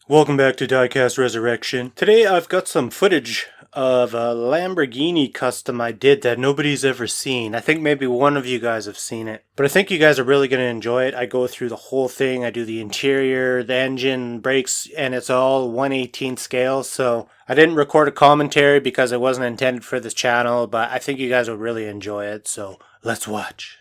Welcome back to Diecast Resurrection. Today I've got some footage of a Lamborghini custom I did that nobody's ever seen. I think maybe one of you guys have seen it. But I think you guys are really going to enjoy it. I go through the whole thing. I do the interior, the engine, brakes, and it's all 1/18 scale. So I didn't record a commentary because it wasn't intended for this channel, but I think you guys will really enjoy it. So let's watch.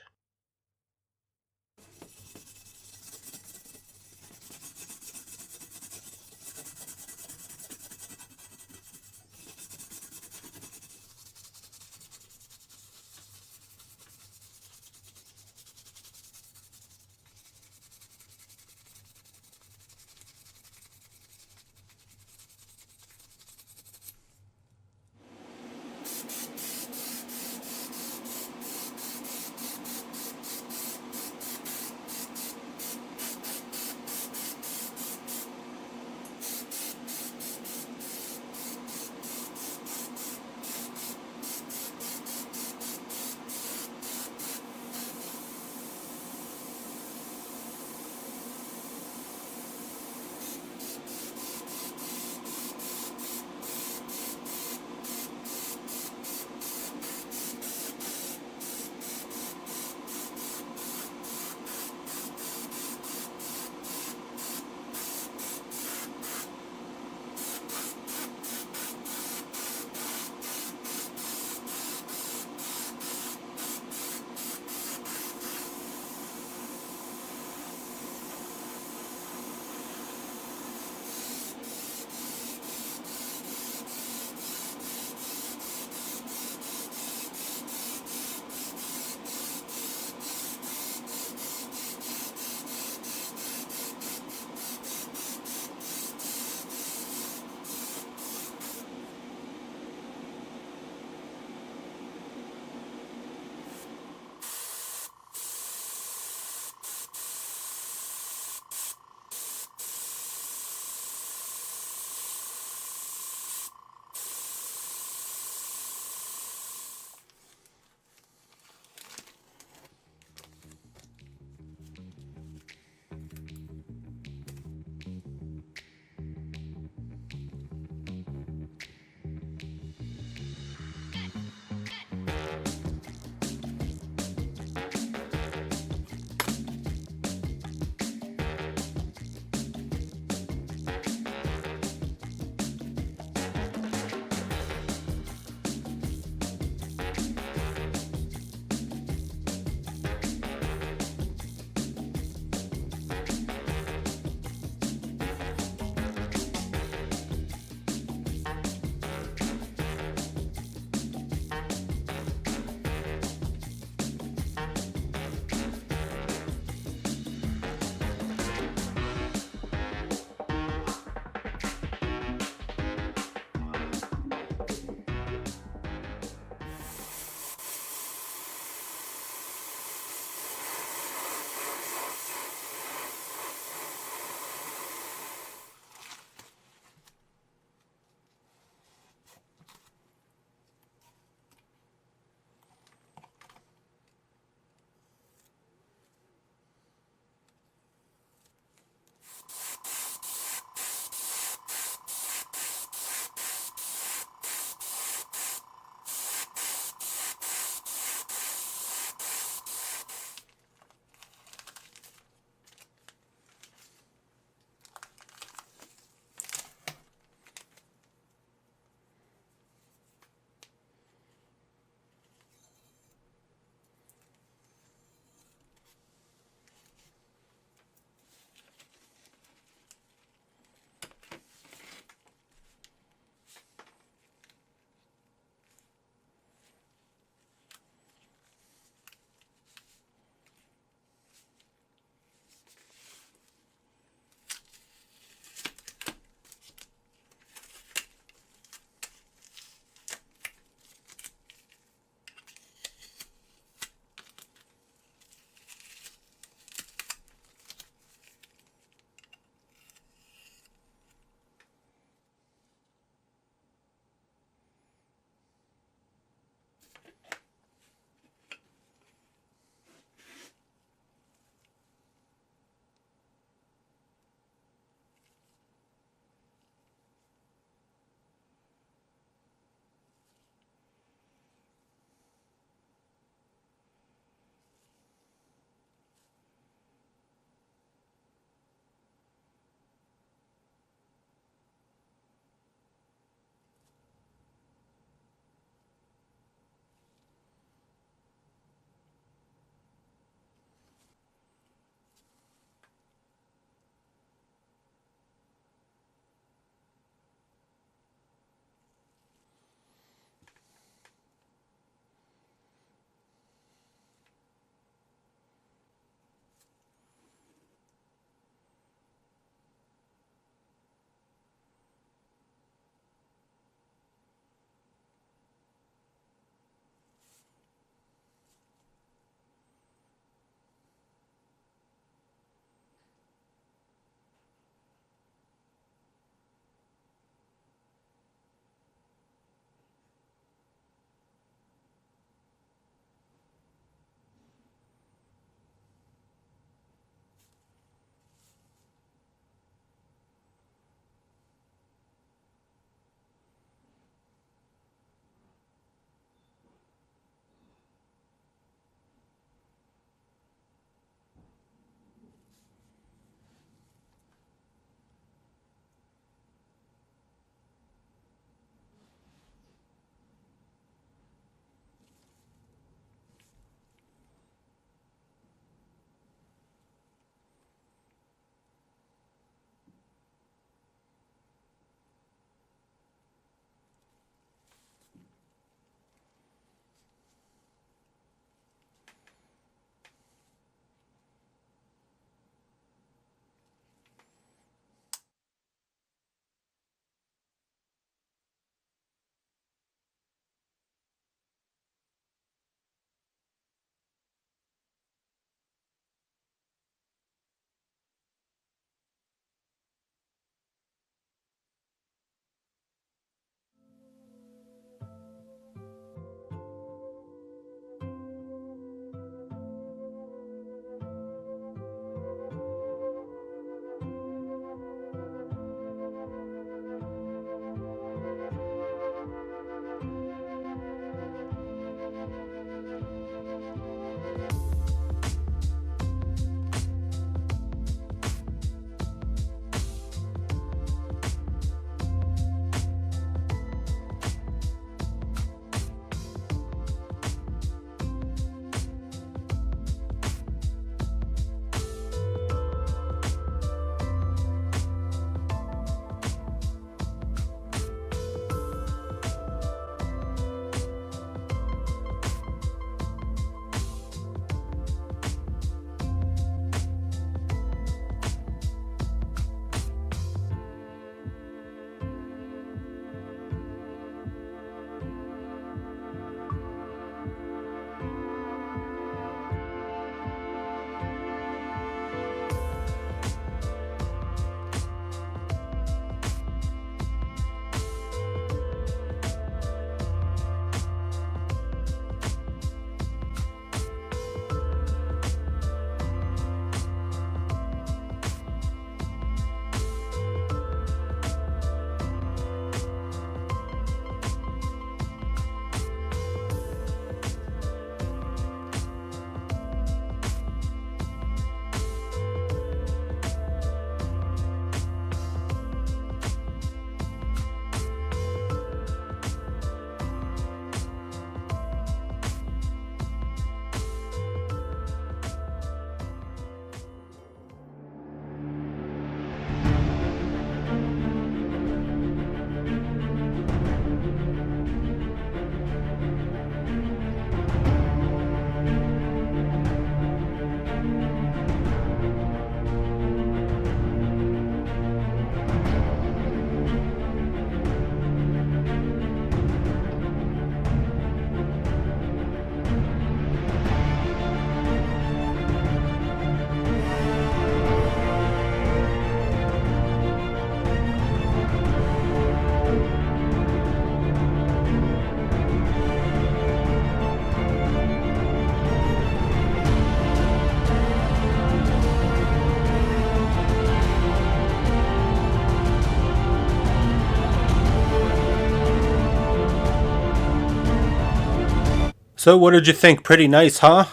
So what did you think? Pretty nice, huh?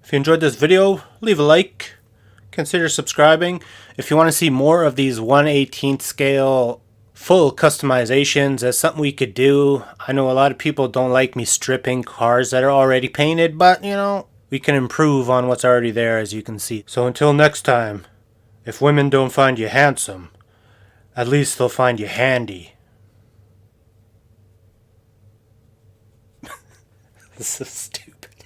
If you enjoyed this video, leave a like. Consider subscribing. If you want to see more of these 1/18th scale full customizations, that's something we could do. I know a lot of people don't like me stripping cars that are already painted, but you know, we can improve on what's already there, as you can see. So until next time, if women don't find you handsome, at least they'll find you handy. This is so stupid.